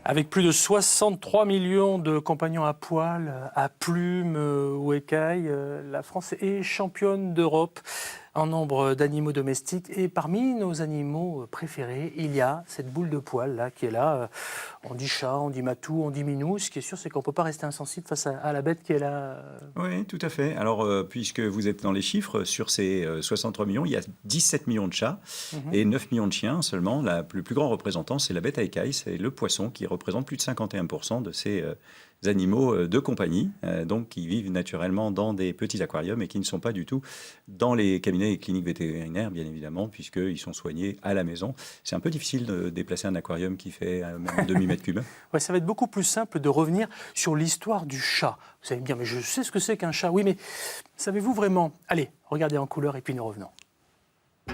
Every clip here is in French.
Avec plus de 63 millions de compagnons à poil, à plumes ou écailles, la France est championne d'Europe en nombre d'animaux domestiques. Et parmi nos animaux préférés, il y a cette boule de poil là, qui est là. On dit chat, on dit matou, on dit minou. Ce qui est sûr, c'est qu'on ne peut pas rester insensible face à la bête qui est là. Oui, tout à fait. Alors, puisque vous êtes dans les chiffres, sur ces 63 millions, il y a 17 millions de chats et 9 millions de chiens seulement. Le plus grand représentant, c'est la bête à écailles, c'est le poisson qui représente plus de 51% de ces animaux de compagnie, donc qui vivent naturellement dans des petits aquariums et qui ne sont pas du tout dans les cabinets et cliniques vétérinaires, bien évidemment, puisqu'ils sont soignés à la maison. C'est un peu difficile de déplacer un aquarium qui fait même un demi-mètre cube. Ouais, ça va être beaucoup plus simple de revenir sur l'histoire du chat. Vous allez me dire, mais je sais ce que c'est qu'un chat. Oui, mais savez-vous vraiment? Allez, regardez en couleur et puis nous revenons.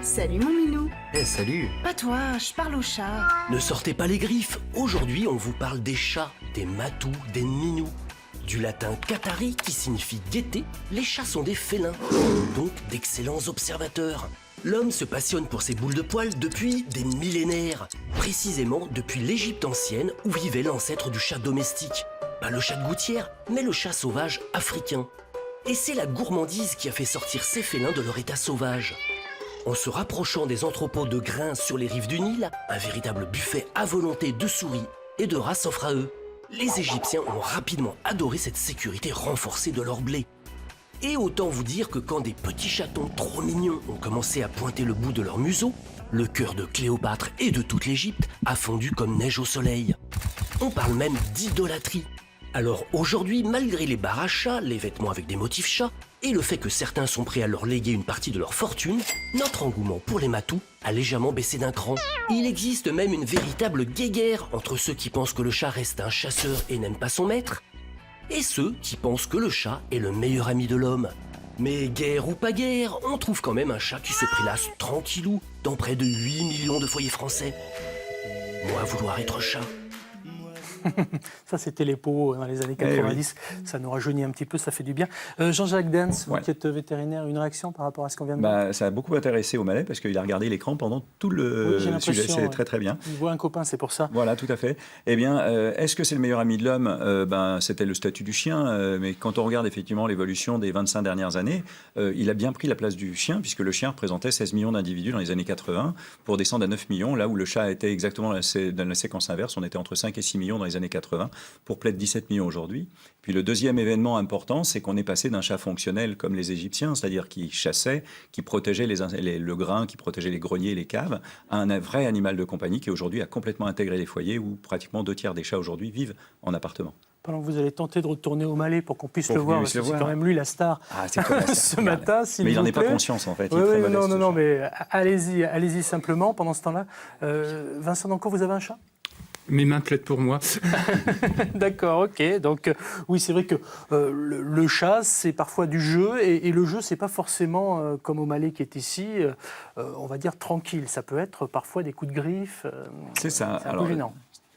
Salut mon minou. Salut. Pas toi, je parle au chat. Ne sortez pas les griffes. Aujourd'hui, on vous parle des chats, des matous, des minous. Du latin catari qui signifie gaieté, les chats sont des félins, donc d'excellents observateurs. L'homme se passionne pour ces boules de poils depuis des millénaires, précisément depuis l'Égypte ancienne où vivait l'ancêtre du chat domestique. Pas le chat de gouttière, mais le chat sauvage africain. Et c'est la gourmandise qui a fait sortir ces félins de leur état sauvage. En se rapprochant des entrepôts de grains sur les rives du Nil, un véritable buffet à volonté de souris et de rats s'offre à eux. Les Égyptiens ont rapidement adoré cette sécurité renforcée de leur blé. Et autant vous dire que quand des petits chatons trop mignons ont commencé à pointer le bout de leur museau, le cœur de Cléopâtre et de toute l'Égypte a fondu comme neige au soleil. On parle même d'idolâtrie. Alors aujourd'hui, malgré les bars à chats, les vêtements avec des motifs chats, et le fait que certains sont prêts à leur léguer une partie de leur fortune, notre engouement pour les matous a légèrement baissé d'un cran. Il existe même une véritable guéguerre entre ceux qui pensent que le chat reste un chasseur et n'aime pas son maître, et ceux qui pensent que le chat est le meilleur ami de l'homme. Mais guerre ou pas guerre, on trouve quand même un chat qui se prélasse tranquillou dans près de 8 millions de foyers français. Moi, vouloir être chat. Ça, c'était les pots dans les années 90. Oui. Ça nous rajeunit un petit peu, ça fait du bien. Jean-Jacques Dens, vous qui êtes vétérinaire, une réaction par rapport à ce qu'on vient de dire? Ça a beaucoup intéressé O'Malley parce qu'il a regardé l'écran pendant tout le sujet. C'est très très bien. Il voit un copain, c'est pour ça. Voilà, tout à fait. Eh bien, est-ce que c'est le meilleur ami de l'homme? C'était le statut du chien, mais quand on regarde effectivement l'évolution des 25 dernières années, il a bien pris la place du chien, puisque le chien représentait 16 millions d'individus dans les années 80, pour descendre à 9 millions, là où le chat était exactement dans la séquence inverse. On était entre 5 et 6 millions dans les années 80, pour près de 17 millions aujourd'hui. Puis le deuxième événement important, c'est qu'on est passé d'un chat fonctionnel comme les Égyptiens, c'est-à-dire qui chassait, qui protégeait le grain, qui protégeait les greniers, les caves, à un vrai animal de compagnie qui aujourd'hui a complètement intégré les foyers où pratiquement 2/3 des chats aujourd'hui vivent en appartement. Pendant que vous allez tenter de retourner au Malais pour qu'on puisse le voir, parce que c'est quand même lui la star ce matin, s'il vous plaît. Mais il n'en est pas conscience, en fait. Oui, non, mais allez-y simplement. Pendant ce temps-là, Vincent Dancourt, vous avez un chat? Mes mains plaident pour moi. D'accord, ok. Donc oui, c'est vrai que le chat, c'est parfois du jeu, et le jeu, c'est pas forcément comme au Malais qui est ici, on va dire tranquille. Ça peut être parfois des coups de griffe. C'est ça. C'est un peu gênant.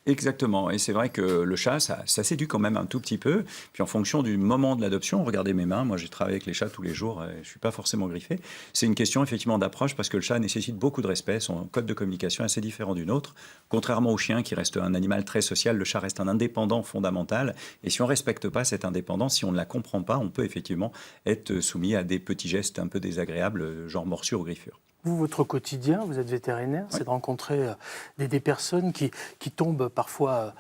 Exactement, et c'est vrai que le chat, ça séduit quand même un tout petit peu, puis en fonction du moment de l'adoption, regardez mes mains, moi j'ai travaillé avec les chats tous les jours, et je ne suis pas forcément griffé, c'est une question effectivement d'approche, parce que le chat nécessite beaucoup de respect, son code de communication est assez différent du nôtre, contrairement au chien qui reste un animal très social, le chat reste un indépendant fondamental, et si on ne respecte pas cette indépendance, si on ne la comprend pas, on peut effectivement être soumis à des petits gestes un peu désagréables, genre morsure ou griffure. Vous, votre quotidien, vous êtes vétérinaire, c'est de rencontrer des personnes qui tombent parfois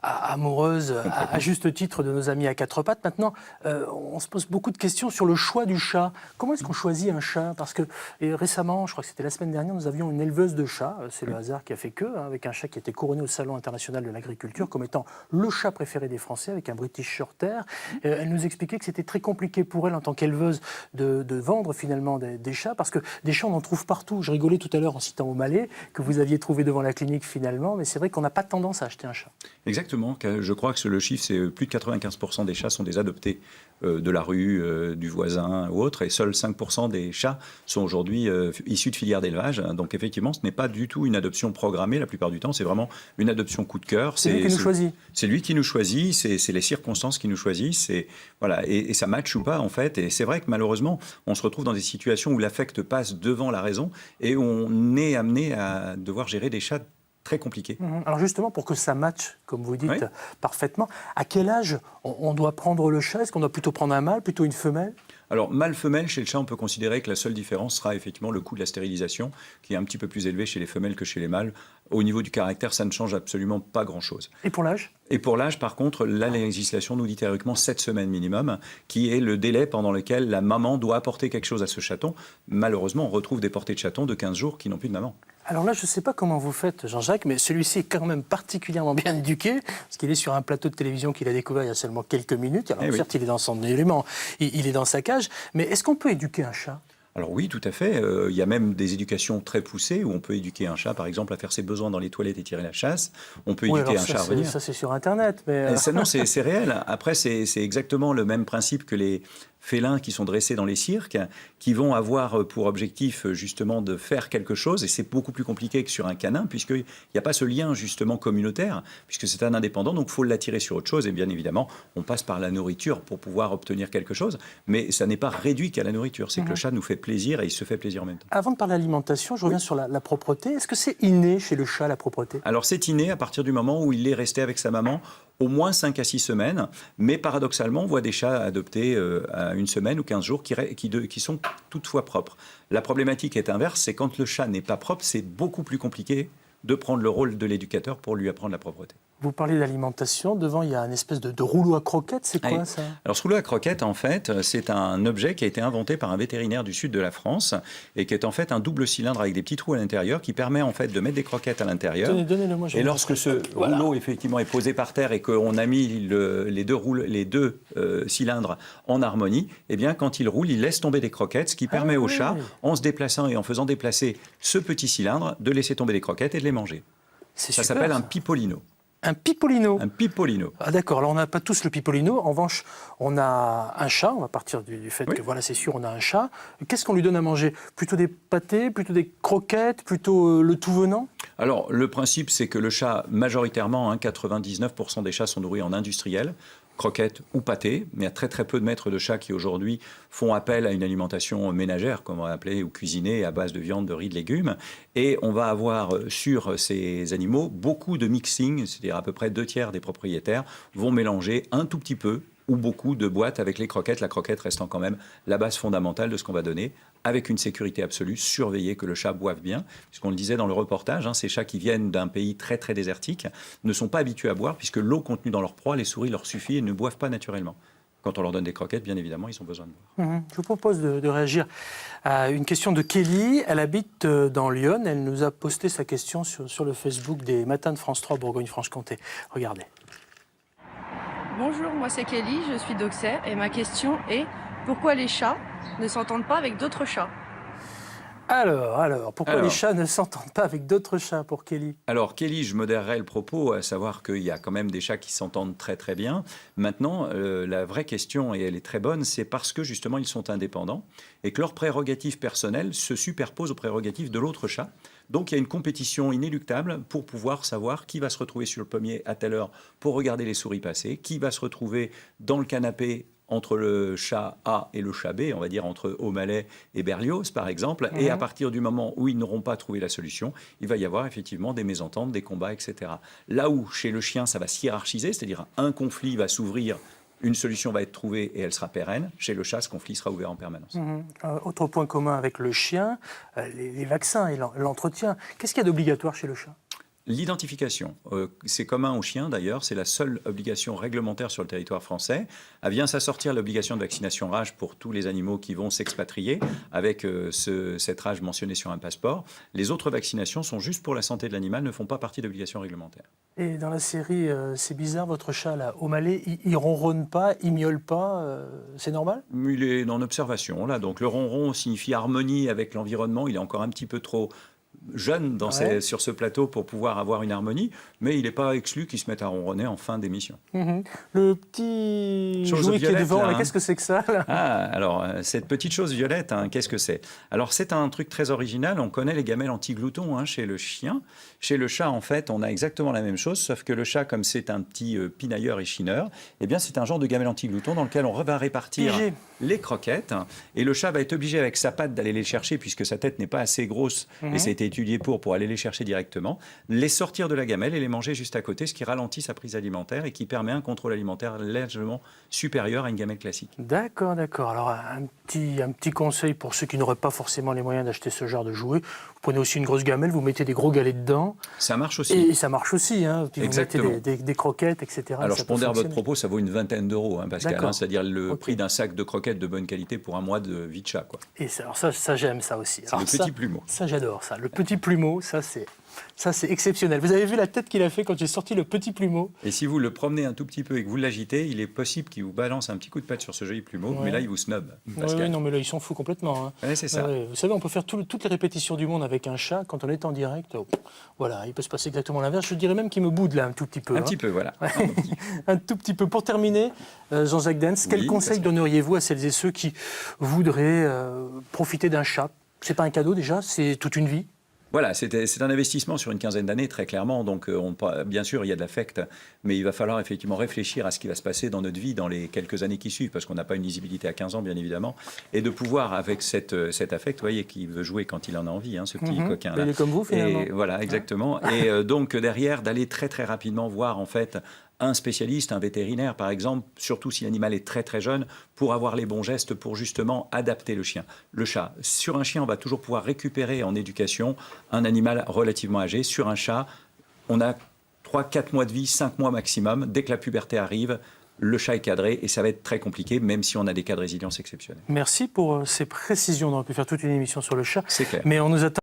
amoureuses, à juste titre, de nos amis à quatre pattes. Maintenant, on se pose beaucoup de questions sur le choix du chat. Comment est-ce qu'on choisit un chat? Parce que récemment, je crois que c'était la semaine dernière, nous avions une éleveuse de chats, c'est le hasard qui a fait que, avec un chat qui était couronné au Salon international de l'agriculture comme étant le chat préféré des Français, avec un British Shorthair. Elle nous expliquait que c'était très compliqué pour elle, en tant qu'éleveuse, de vendre finalement des chats, parce que des chats, on en trouve partout. Je rigolais tout à l'heure en citant O'Malley, que vous aviez trouvé devant la clinique finalement, mais c'est vrai qu'on n'a pas tendance à acheter un chat. Exactement. Je crois que le chiffre, c'est plus de 95% des chats sont des adoptés de la rue, du voisin ou autre, et seuls 5% des chats sont aujourd'hui issus de filières d'élevage. Donc effectivement, ce n'est pas du tout une adoption programmée la plupart du temps, c'est vraiment une adoption coup de cœur. C'est lui qui nous choisit. C'est lui qui nous choisit, c'est les circonstances qui nous choisissent, voilà, et ça matche ou pas en fait. Et c'est vrai que malheureusement, on se retrouve dans des situations où l'affect passe devant la raison et on est amené à devoir gérer des chats très compliqué. Alors justement, pour que ça matche, comme vous dites Oui. parfaitement, à quel âge on doit prendre le chat? Est-ce qu'on doit plutôt prendre un mâle, plutôt une femelle? Alors, mâle-femelle, chez le chat, on peut considérer que la seule différence sera effectivement le coût de la stérilisation, qui est un petit peu plus élevé chez les femelles que chez les mâles. Au niveau du caractère, ça ne change absolument pas grand-chose. Et pour l'âge? Et pour l'âge, par contre, la législation nous dit théoriquement 7 semaines minimum, qui est le délai pendant lequel la maman doit apporter quelque chose à ce chaton. Malheureusement, on retrouve des portées de chatons de 15 jours qui n'ont plus de maman. Alors là, je ne sais pas comment vous faites, Jean-Jacques, mais celui-ci est quand même particulièrement bien éduqué, parce qu'il est sur un plateau de télévision qu'il a découvert il y a seulement quelques minutes. Alors Eh oui. certes, il est dans son élément, il est dans sa cage, mais est-ce qu'on peut éduquer un chat? Alors oui, tout à fait. Il y a même des éducations très poussées où on peut éduquer un chat, par exemple, à faire ses besoins dans les toilettes et tirer la chasse. On peut Oui, éduquer alors un chat à revenir. ça c'est sur Internet, mais... Non, c'est réel. Après, c'est exactement le même principe que les félins qui sont dressés dans les cirques, qui vont avoir pour objectif justement de faire quelque chose, et c'est beaucoup plus compliqué que sur un canin, puisqu'il n'y a pas ce lien justement communautaire, puisque c'est un indépendant, donc il faut l'attirer sur autre chose, et bien évidemment, on passe par la nourriture pour pouvoir obtenir quelque chose, mais ça n'est pas réduit qu'à la nourriture, c'est que le chat nous fait plaisir, et il se fait plaisir en même temps. Avant de parler d'alimentation, je reviens sur la propreté. Est-ce que c'est inné chez le chat, la propreté? Alors c'est inné à partir du moment où il est resté avec sa maman au moins 5 à 6 semaines, mais paradoxalement, on voit des chats adoptés à une semaine ou 15 jours qui sont toutefois propres. La problématique est inverse, c'est quand le chat n'est pas propre, c'est beaucoup plus compliqué de prendre le rôle de l'éducateur pour lui apprendre la propreté. Vous parlez d'alimentation, devant il y a une espèce de rouleau à croquettes, c'est quoi Oui. ça? Alors ce rouleau à croquettes, en fait, c'est un objet qui a été inventé par un vétérinaire du sud de la France et qui est en fait un double cylindre avec des petits trous à l'intérieur qui permet en fait de mettre des croquettes à l'intérieur. Donnez-le moi. Et lorsque ce rouleau effectivement est posé par terre et qu'on a mis les deux cylindres en harmonie, eh bien quand il roule, il laisse tomber des croquettes, ce qui permet au chat, en se déplaçant et en faisant déplacer ce petit cylindre, de laisser tomber des croquettes et de les manger. Ça s'appelle un pipolino. Un pipolino. Un pipolino. Ah d'accord, alors on n'a pas tous le pipolino. En revanche, on a un chat. On va partir du fait Oui. que voilà, c'est sûr, on a un chat. Qu'est-ce qu'on lui donne à manger? Plutôt des pâtés, plutôt des croquettes, plutôt le tout venant? Alors, le principe, c'est que le chat, majoritairement, 99% des chats sont nourris en industriel, croquettes ou pâtés, mais il y a très très peu de maîtres de chats qui aujourd'hui font appel à une alimentation ménagère, comme on va appeler, ou cuisinée, à base de viande, de riz, de légumes. Et on va avoir sur ces animaux beaucoup de mixing, c'est-à-dire à peu près 2 tiers des propriétaires vont mélanger un tout petit peu ou beaucoup de boîtes avec les croquettes, la croquette restant quand même la base fondamentale de ce qu'on va donner, avec une sécurité absolue, surveiller que le chat boive bien, puisqu'on le disait dans le reportage, ces chats qui viennent d'un pays très très désertique ne sont pas habitués à boire, puisque l'eau contenue dans leur proie, les souris leur suffit et ne boivent pas naturellement. Quand on leur donne des croquettes, bien évidemment, ils ont besoin de boire. Je vous propose de réagir à une question de Kelly. Elle habite dans Lyon. Elle nous a posté sa question sur le Facebook des Matins de France 3 Bourgogne-Franche-Comté. Regardez. Bonjour, moi c'est Kelly, je suis d'Auxerre et ma question est pourquoi les chats ne s'entendent pas avec d'autres chats? Pourquoi les chats ne s'entendent pas avec d'autres chats pour Kelly? Alors Kelly, je modérerai le propos, à savoir qu'il y a quand même des chats qui s'entendent très très bien. Maintenant, la vraie question, et elle est très bonne, c'est parce que justement ils sont indépendants et que leurs prérogatives personnelles se superposent aux prérogatives de l'autre chat. Donc il y a une compétition inéluctable pour pouvoir savoir qui va se retrouver sur le pommier à telle heure pour regarder les souris passer, qui va se retrouver dans le canapé entre le chat A et le chat B, on va dire entre O'Malley et Berlioz par exemple, et à partir du moment où ils n'auront pas trouvé la solution, il va y avoir effectivement des mésententes, des combats, etc. Là où chez le chien ça va se hiérarchiser, c'est-à-dire un conflit va s'ouvrir, une solution va être trouvée et elle sera pérenne, chez le chat ce conflit sera ouvert en permanence. Autre point commun avec le chien, les vaccins et l'entretien. Qu'est-ce qu'il y a d'obligatoire chez le chat? L'identification, c'est commun aux chiens d'ailleurs, c'est la seule obligation réglementaire sur le territoire français. Vient s'assortir l'obligation de vaccination rage pour tous les animaux qui vont s'expatrier, avec cette rage mentionnée sur un passeport. Les autres vaccinations sont juste pour la santé de l'animal, ne font pas partie d'obligations réglementaires. Et dans la série, c'est bizarre, votre chat là, O'Malley, il ronronne pas, il miaule pas, c'est normal? Il est en observation là, donc le ronron signifie harmonie avec l'environnement, il est encore un petit peu trop jeune sur ce plateau pour pouvoir avoir une harmonie, mais il n'est pas exclu qu'il se mette à ronronner en fin d'émission. Le petit Chose jouet qui est violette, devant, là, qu'est-ce que c'est que ça là? Alors, cette petite chose violette, qu'est-ce que c'est? Alors, c'est un truc très original. On connaît les gamelles anti-gloutons chez le chien. Chez le chat, en fait, on a exactement la même chose, sauf que le chat, comme c'est un petit pinailleur et chineur, eh bien, c'est un genre de gamelle anti-glouton dans lequel on va répartir... Piégé. les croquettes, et le chat va être obligé avec sa patte d'aller les chercher, puisque sa tête n'est pas assez grosse, et ça a été étudié pour aller les chercher directement, les sortir de la gamelle et les manger juste à côté, ce qui ralentit sa prise alimentaire et qui permet un contrôle alimentaire largement supérieur à une gamelle classique. D'accord, d'accord. Alors, un petit conseil pour ceux qui n'auraient pas forcément les moyens d'acheter ce genre de jouet. Vous prenez aussi une grosse gamelle, vous mettez des gros galets dedans. Ça marche aussi. Et ça marche aussi. Hein. Puis vous Exactement. mettez des croquettes, etc. Alors, ça je peut pondère votre fonctionner. propos, ça vaut une vingtaine d'euros, hein, Pascal, D'accord. c'est-à-dire le Ok. prix d'un sac de croquettes de bonne qualité pour un mois de vie de chat, quoi. Et alors ça j'aime ça aussi. C'est Alors le petit plumeau. Ça, j'adore ça. Le petit plumeau, ça, c'est exceptionnel. Vous avez vu la tête qu'il a fait quand j'ai sorti le petit plumeau? Et si vous le promenez un tout petit peu et que vous l'agitez, il est possible qu'il vous balance un petit coup de patte sur ce joli plumeau, Ouais. mais là, il vous snob, Oui, Pascal. non, mais là, ils s'en foutent complètement. Hein. Ouais, c'est ça. Ouais, vous savez, on peut faire toutes les répétitions du monde avec un chat. Quand on est en direct, voilà, il peut se passer exactement l'inverse. Je dirais même qu'il me boude là un tout petit peu. Un hein. petit peu, voilà. Un tout petit peu. Pour terminer, Jean-Jacques Dens, quel Oui, conseil Pascal. donneriez-vous à celles et ceux qui voudraient profiter d'un chat? C'est pas un cadeau déjà, c'est toute une vie. Voilà, c'est un investissement sur une quinzaine d'années, très clairement. Donc, bien sûr, il y a de l'affect, mais il va falloir effectivement réfléchir à ce qui va se passer dans notre vie dans les quelques années qui suivent, parce qu'on n'a pas une lisibilité à 15 ans, bien évidemment. Et de pouvoir, avec cet affect, vous voyez, qui veut jouer quand il en a envie, hein, ce petit coquin-là. Il est comme vous, finalement. Et voilà, exactement. Et donc, derrière, d'aller très, très rapidement voir, en fait, un spécialiste, un vétérinaire, par exemple, surtout si l'animal est très, très jeune, pour avoir les bons gestes pour justement adapter le chien. Le chat, sur un chien, on va toujours pouvoir récupérer en éducation un animal relativement âgé. Sur un chat, on a 3-4 mois de vie, 5 mois maximum. Dès que la puberté arrive, le chat est cadré et ça va être très compliqué, même si on a des cas de résilience exceptionnels. Merci pour ces précisions. On aurait pu faire toute une émission sur le chat. C'est clair. Mais on nous attend.